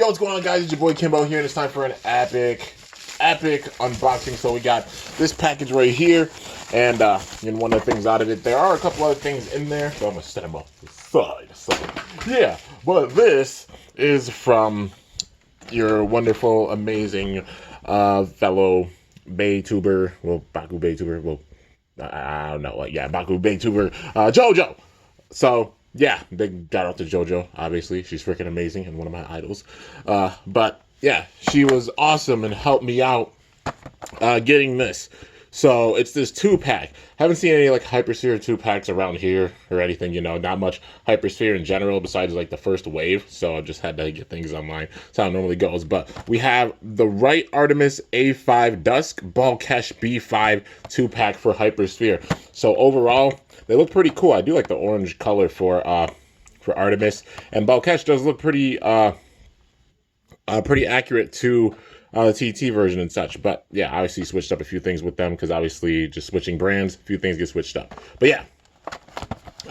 Yo, what's going on, guys? It's your boy Kimbo here, and it's time for an epic unboxing. So we got this package right here, and one of the things out of it, there are a couple other things in there, so I'm gonna set them up side. Yeah, but this is from your wonderful, amazing fellow Baytuber, Baku Baytuber, I don't know, Baku Baytuber, JoJo. So yeah, big shout out to JoJo. Obviously, she's freaking amazing and one of my idols. But yeah, she was awesome and helped me out getting this. So it's this 2-pack. Haven't seen any like Hypersphere 2-packs around here or anything. You know, not much Hypersphere in general besides like the first wave. So I just had to get things online. That's how it normally goes. But we have the right Artemis A5 Dusk Balkesh B5 2-pack for Hypersphere. So overall, they look pretty cool. I do like the orange color for Artemis, and Balkesh does look pretty accurate to the TT version and such. But yeah, obviously switched up a few things with them because obviously just switching brands, a few things get switched up. But yeah,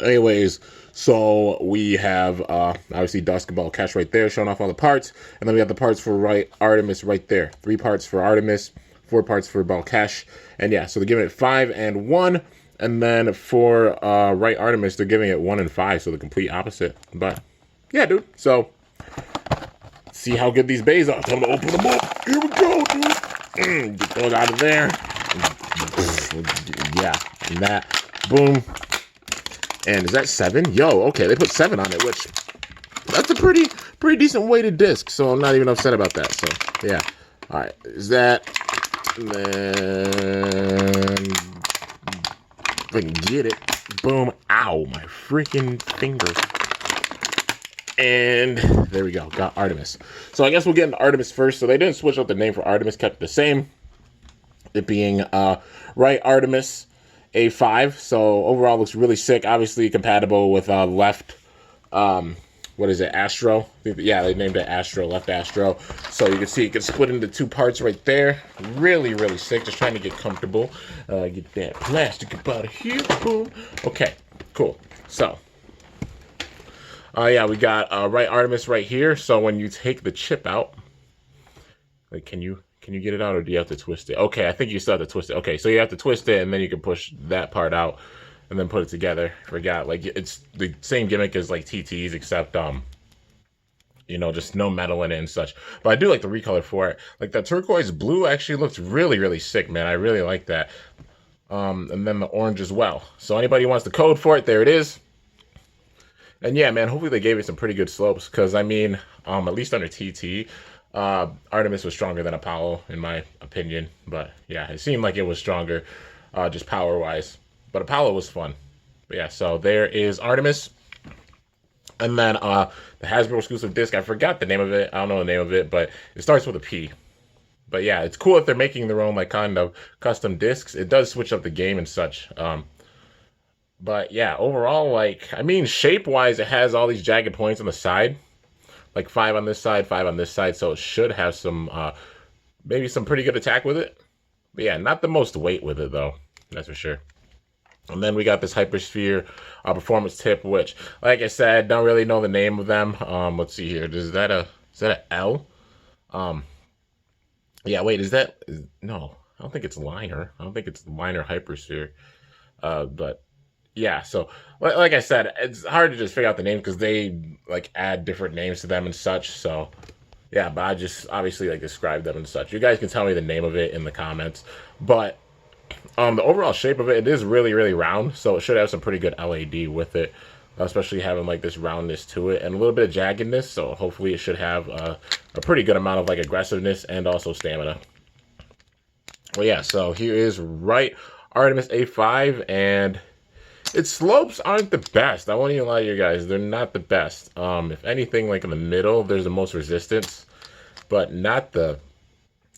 anyways, so we have obviously Dusk Balkesh right there showing off all the parts, and then we have the parts for right Artemis right there. 3 parts for Artemis, 4 parts for Balkesh, and yeah, so they're giving it 5 and 1. And then for right Artemis, they're giving it 1 and 5, so the complete opposite. But yeah, dude. So see how good these bays are. Time to open them up. Here we go, dude. Get those out of there. Yeah, and that. Boom. And is that 7? Yo, okay, they put 7 on it, which that's a pretty decent weighted disc. So I'm not even upset about that. So yeah. All right, is that? And then if I can get it. Boom. Ow, my freaking finger. And there we go. Got Artemis. So I guess we'll get into Artemis first. So they didn't switch up the name for Artemis. Kept it the same. It being right Artemis A5. So overall looks really sick. Obviously compatible with left. What is it? Astro. Yeah, they named it Astro. Left Astro. So you can see it gets split into 2 parts right there. Really sick. Just trying to get comfortable. Get that plastic up out of here. Boom. Okay. Cool. So. Yeah, we got right Artemis right here. So when you take the chip out, like, can you get it out, or do you have to twist it? Okay, I think you still have to twist it. Okay, so you have to twist it, and then you can push that part out, and then put it together. Forgot, like, it's the same gimmick as like TTs, except you know, just no metal in it and such. But I do like the recolor for it. Like that turquoise blue actually looks really sick, man. I really like that. And then the orange as well. So anybody who wants the code for it, there it is. And yeah, man, hopefully they gave it some pretty good slopes, because I mean, at least under TT, Artemis was stronger than Apollo in my opinion. But yeah, it seemed like it was stronger, just power wise. But Apollo was fun. But yeah, so there is Artemis. And then the Hasbro exclusive disc, I forgot the name of it. I don't know the name of it, but it starts with a P. But yeah, it's cool if they're making their own like kind of custom discs. It does switch up the game and such. But yeah, overall, like, I mean, shape-wise, it has all these jagged points on the side. Like 5 on this side, 5 on this side. So it should have some, maybe some pretty good attack with it. But yeah, not the most weight with it, though. That's for sure. And then we got this Hypersphere performance tip, which, like I said, don't really know the name of them. Let's see here. Is that a L? Yeah, wait, no, I don't think it's Liner. I don't think it's Liner Hypersphere. But yeah, so like I said, it's hard to just figure out the name because they like add different names to them and such. So yeah, but I just obviously like describe them and such. You guys can tell me the name of it in the comments. But the overall shape of it is really round, so it should have some pretty good LAD with it, especially having like this roundness to it and a little bit of jaggedness. So hopefully it should have a pretty good amount of like aggressiveness and also stamina. Well, yeah, so here is right Artemis A5, and its slopes aren't the best. I won't even lie to you guys. They're not the best. If anything, like in the middle, there's the most resistance, but not the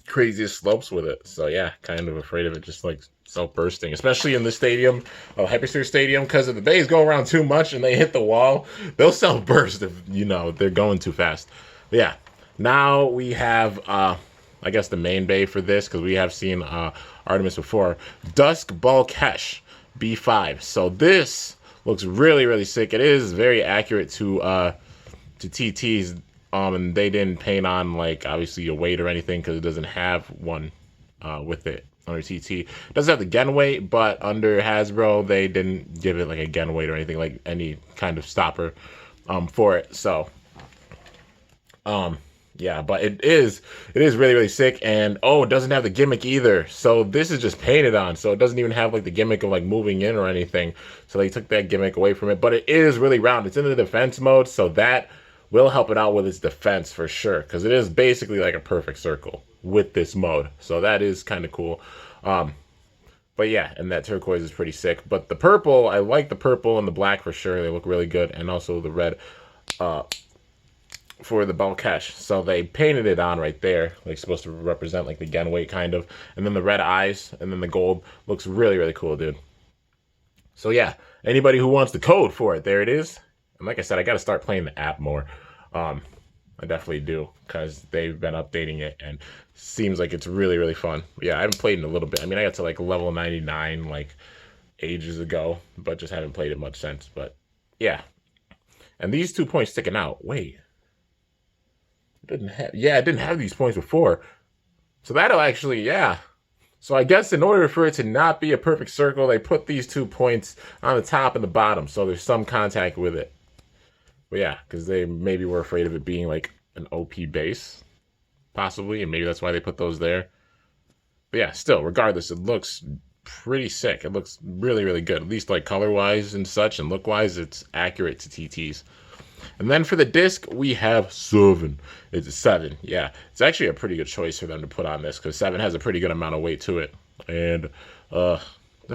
craziest slopes with it. So yeah, kind of afraid of it just like self-bursting, especially in this stadium, Hypersphere Stadium, because if the bays go around too much and they hit the wall, they'll self-burst if, you know, they're going too fast. But yeah, now we have, I guess, the main bay for this, because we have seen Artemis before. Dusk Balkesh B5. So this looks really sick. It is very accurate to TTs. And they didn't paint on like obviously a weight or anything because it doesn't have one with it under TT. It doesn't have the gen weight, but under Hasbro they didn't give it like a gen weight or anything like any kind of stopper for it. So yeah, but it is really, really sick. And oh, it doesn't have the gimmick either. So this is just painted on. So it doesn't even have like the gimmick of like moving in or anything. So they took that gimmick away from it. But it is really round. It's in the defense mode, so that will help it out with its defense for sure. Because it is basically like a perfect circle with this mode. So that is kind of cool. But yeah, and that turquoise is pretty sick. But the purple, I like the purple and the black for sure. They look really good. And also the red for the Balkesh. So they painted it on right there. Like supposed to represent like the gen weight kind of. And then the red eyes and then the gold looks really, really cool, dude. So yeah, anybody who wants the code for it, there it is. And like I said, I got to start playing the app more. I definitely do because they've been updating it and seems like it's really, really fun. But yeah, I haven't played in a little bit. I mean, I got to like level 99 like ages ago, but just haven't played it much since. But yeah, and these 2 points sticking out. Wait, it didn't have these points before. So that'll actually, yeah. So I guess in order for it to not be a perfect circle, they put these 2 points on the top and the bottom, so there's some contact with it. But yeah, because they maybe were afraid of it being like an OP base, possibly, and maybe that's why they put those there. But yeah, still, regardless, it looks pretty sick. It looks really, really good, at least like color-wise and such, and look-wise, it's accurate to TTs. And then for the disc, we have 7. It's a 7. Yeah, it's actually a pretty good choice for them to put on this because 7 has a pretty good amount of weight to it. And the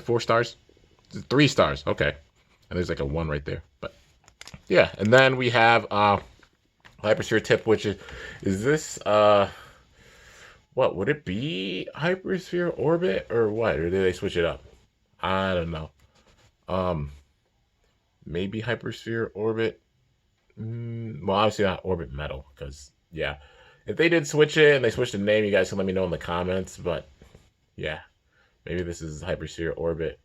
4 stars, 3 stars. Okay, and there's like a 1 right there. But yeah, and then we have Hypersphere tip, which is this what would it be? Hypersphere orbit or what? Or did they switch it up? I don't know. Maybe Hypersphere orbit. Well, obviously not orbit metal, because yeah, if they did switch it and they switched the name, you guys can let me know in the comments. But yeah, maybe this is Hypersphere orbit.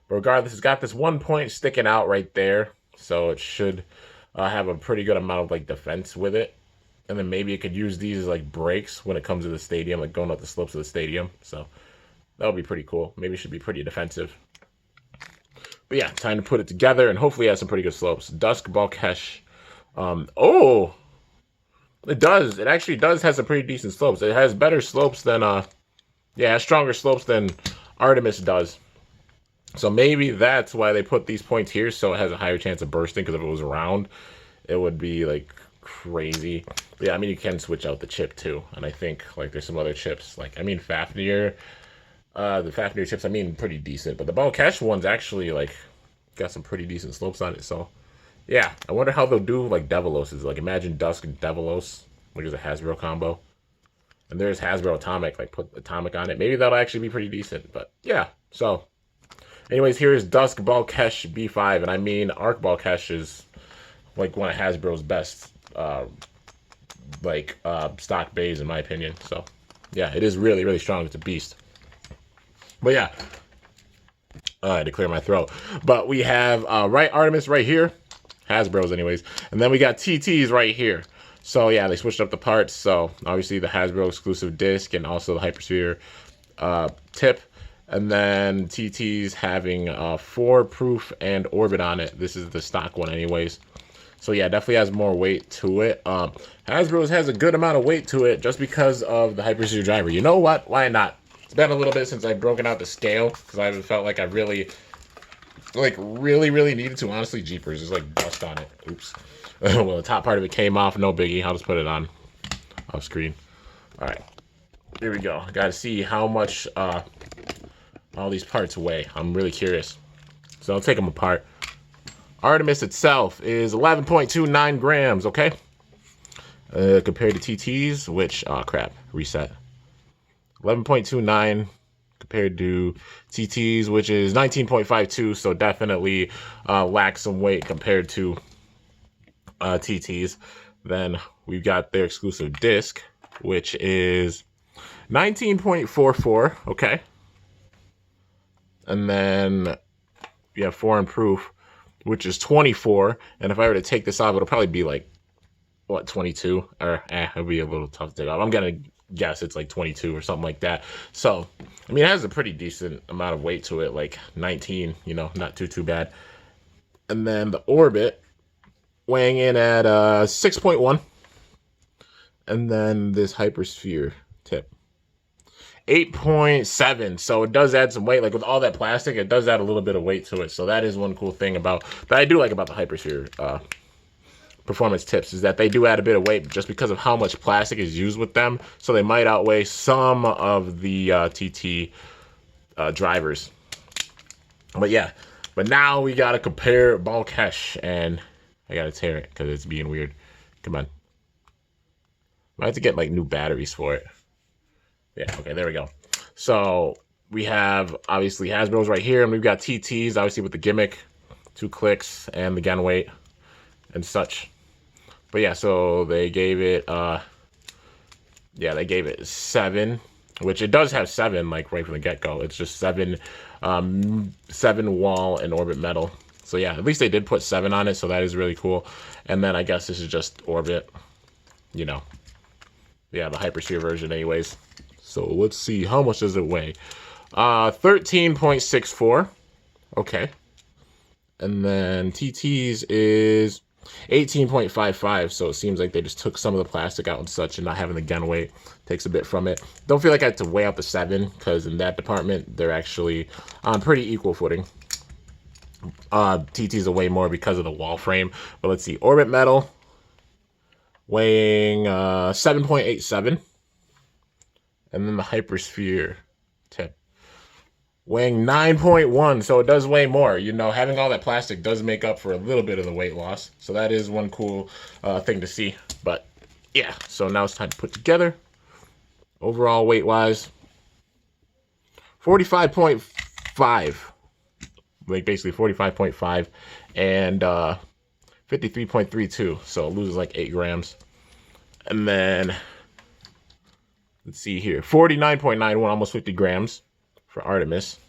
But regardless, it's got this 1 point sticking out right there, so it should have a pretty good amount of like defense with it. And then maybe it could use these as like brakes when it comes to the stadium, like going up the slopes of the stadium. So that would be pretty cool. Maybe it should be pretty defensive. But yeah, time to put it together, and hopefully it has some pretty good slopes. Dusk Balkesh. Oh, it does. It actually does have some pretty decent slopes. It has better slopes than, yeah, it has stronger slopes than Artemis does. So maybe that's why they put these points here, so it has a higher chance of bursting, because if it was round, it would be, like, crazy. But yeah, I mean, you can switch out the chip, too. And I think, like, there's some other chips. Like, I mean, Fafnir, the Fafnir chips, I mean, pretty decent. But the Balkesh one's actually, like, got some pretty decent slopes on it, so... yeah, I wonder how they'll do like Deviloses. Like imagine Dusk and Devilos, which is a Hasbro combo. And there's Hasbro Atomic, like put Atomic on it. Maybe that'll actually be pretty decent. But yeah, so anyways, here is Dusk Balkesh B5. And I mean Arc Balkesh is like one of Hasbro's best stock bays in my opinion. So yeah, it is really, really strong. It's a beast. But yeah. I had to clear my throat. But we have right Artemis right here. Hasbro's anyways. And then we got TTs right here. So yeah, they switched up the parts. So obviously the Hasbro exclusive disc and also the Hypersphere tip. And then TTs having 4 proof and orbit on it. This is the stock one anyways. So yeah, definitely has more weight to it. Hasbro's has a good amount of weight to it just because of the Hypersphere driver. You know what? Why not? It's been a little bit since I've broken out the scale because I haven't felt like I really needed to. Honestly, jeepers, there's like dust on it. Oops. Well, the top part of it came off. No biggie. I'll just put it on off screen. All right, here we go. Got to see how much all these parts weigh. I'm really curious. So I'll take them apart. Artemis itself is 11.29 grams. Okay. Compared to TTs, which crap, reset. 11.29 compared to TTs, which is 19.52, so definitely lacks some weight compared to TTs. Then we've got their exclusive disc, which is 19.44, okay. And then we have foreign proof, which is 24, and if I were to take this off, it'll probably be like what, 22? Or it'll be a little tough to take off. I'm gonna guess it's like 22 or something like that. So I mean, it has a pretty decent amount of weight to it, like 19. You know, not too bad. And then the orbit weighing in at 6.1, and then this hypersphere tip 8.7. So it does add some weight. Like with all that plastic, it does add a little bit of weight to it. So that is one cool thing about that I do like about the hypersphere performance tips, is that they do add a bit of weight just because of how much plastic is used with them. So they might outweigh some of the TT drivers. But yeah, but now we gotta compare Balkesh, and I gotta tear it because it's being weird. Come on. I have to get like new batteries for it. Yeah, okay, there we go. So we have obviously Hasbro's right here, and we've got TTs obviously with the gimmick, 2 clicks, and the gun weight and such. But yeah, so they gave it they gave it 7, which it does have 7 like right from the get-go. It's just 7 wall and orbit metal. So yeah, at least they did put 7 on it, so that is really cool. And then I guess this is just orbit, you know. Yeah, the hypersphere version anyways. So let's see, how much does it weigh? 13.64. Okay. And then TT's is 18.55. So it seems like they just took some of the plastic out and such, and not having the gun weight takes a bit from it. Don't feel like I had to weigh out the 7, because in that department, they're actually on pretty equal footing. TT's will weigh more because of the wall frame. But let's see, orbit metal weighing 7.87. And then the hypersphere tip weighing 9.1. So it does weigh more. You know, having all that plastic does make up for a little bit of the weight loss. So that is one cool thing to see. But yeah, so now it's time to put together. Overall weight wise, 45.5. Like basically 45.5 and 53.32. So it loses like 8 grams. And then let's see here, 49.91, almost 50 grams for Artemis.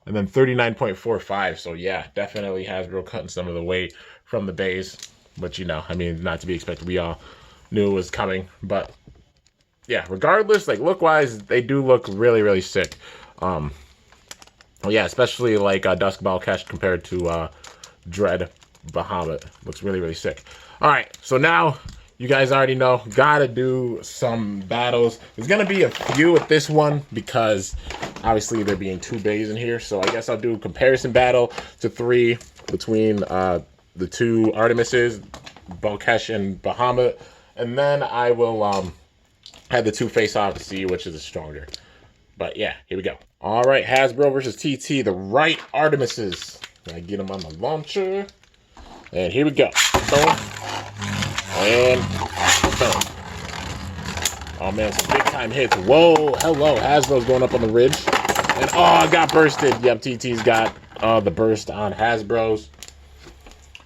And then 39.45. So yeah, definitely Hasbro cutting some of the weight from the base. But you know, I mean, not to be expected. We all knew it was coming. But yeah, regardless, like look-wise, they do look really, really sick. Yeah, especially like Dusk Balkesh compared to Dread Bahamut. Looks really, really sick. All right, so now you guys already know, gotta do some battles. There's gonna be a few with this one because obviously there being 2 bays in here. So I guess I'll do a comparison battle to 3 between the 2 Artemises, Balkesh and Bahamut, and then I will have the 2 face off to see which is stronger. But yeah, here we go. All right, Hasbro versus TT, the right Artemises. I get them on the launcher, and here we go. Boom. And boom. Oh man, some big time hits. Whoa, hello. Hasbro's going up on the ridge. And oh, I got bursted. Yep, TT's got the burst on Hasbro's.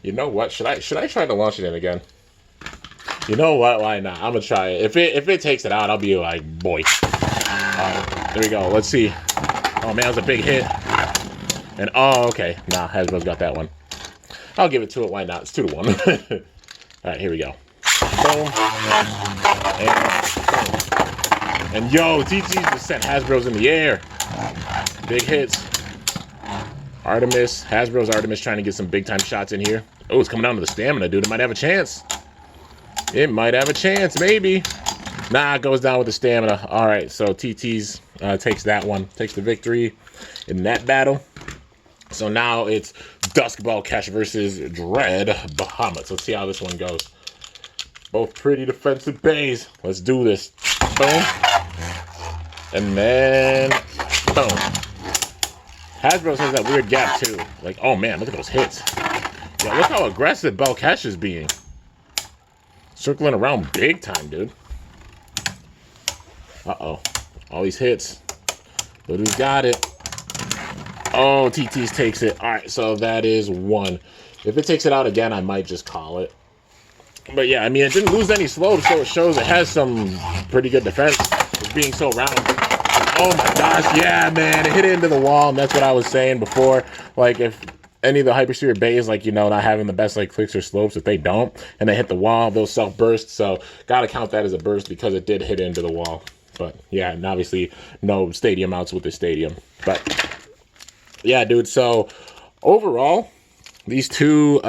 You know what? Should I try to launch it in again? You know what? Why not? I'm gonna try it. If it takes it out, I'll be like, boy. There we go. Let's see. Oh man, that was a big hit. And oh, okay. Nah, Hasbro's got that one. I'll give it to it. Why not? It's 2-1. All right, here we go. Boom. And yo, TT's just sent Hasbro's in the air. Big hits. Artemis. Hasbro's Artemis trying to get some big time shots in here. Oh, it's coming down to the stamina, dude. It might have a chance. It might have a chance, maybe. Nah, it goes down with the stamina. All right, so TT's takes that one. Takes the victory in that battle. So now it's Dusk Balkesh versus Dread Bahamut. So let's see how this one goes. Both pretty defensive bays. Let's do this. Boom. And then, boom. Hasbro has that weird gap too. Like, oh man, look at those hits. Yeah, look how aggressive Balkesh is being. Circling around big time, dude. Uh-oh. All these hits. But who's got it? Oh, TT's takes it. All right, so that is 1. If it takes it out again, I might just call it. But yeah, I mean, it didn't lose any slow, so it shows it has some pretty good defense. It's being so round. Oh my gosh, yeah, man. It hit into the wall, and that's what I was saying before. Like, if any of the Hypersphere bays, like, you know, not having the best like clicks or slopes, if they don't and they hit the wall, they'll self-burst. So gotta count that as a burst because it did hit into the wall. But yeah, and obviously no stadium mounts with the stadium. But yeah, dude, so overall, these two,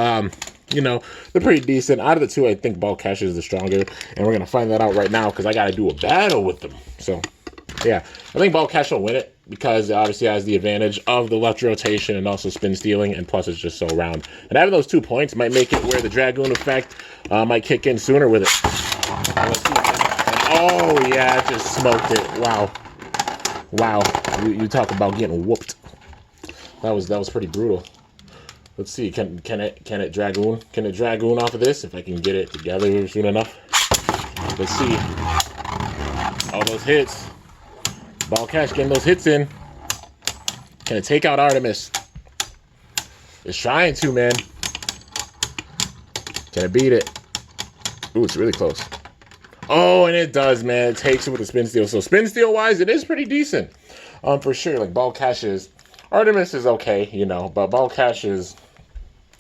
you know, they're pretty decent. Out of the two, I think Balkesh is the stronger, and we're going to find that out right now because I got to do a battle with them. So, yeah, I think Balkesh will win it because it obviously has the advantage of the left rotation and also spin stealing, and plus it's just so round. And having those 2 points might make it where the Dragoon effect might kick in sooner with it. Let's see. Oh, yeah, it just smoked it. Wow. Wow. You talk about getting whooped. That was pretty brutal. Let's see, can it Dragoon? Can it Dragoon off of this? If I can get it together soon enough. Let's see. All those hits. Balkesh getting those hits in. Can it take out Artemis? It's trying to, man. Can it beat it? Ooh, it's really close. Oh, and it does, man. It takes it with the spin steal. So spin steal wise, it is pretty decent. For sure. Like Balkesh is. Artemis is okay, you know, but Balkesh is,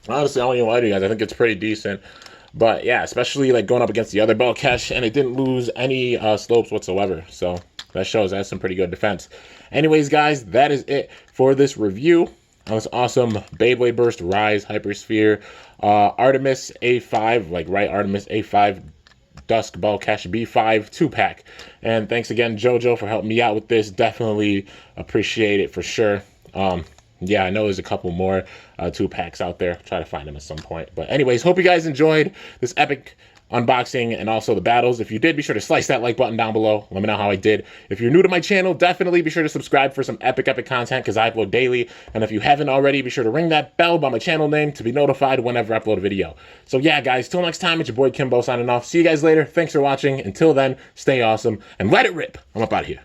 honestly, I don't even lie to you guys, I think it's pretty decent. But yeah, especially like going up against the other Balkesh, and it didn't lose any slopes whatsoever. So that shows that's some pretty good defense. Anyways, guys, that is it for this review. That was awesome. Beyblade Burst Rise Hypersphere, Artemis A5, like right, Artemis A5, Dusk Balkesh B5 2-pack. And thanks again, JoJo, for helping me out with this. Definitely appreciate it for sure. Yeah, I know there's a couple more 2-packs out there. Try to find them at some point. But anyways, hope you guys enjoyed this epic unboxing and also the battles. If you did, be sure to slice that like button down below. Let me know how I did. If you're new to my channel, definitely be sure to subscribe for some epic content because I upload daily. And if you haven't already, be sure to ring that bell by my channel name to be notified whenever I upload a video. So yeah, guys, till next time, it's your boy Kimbo signing off. See you guys later. Thanks for watching. Until then, stay awesome and let it rip. I'm up out of here.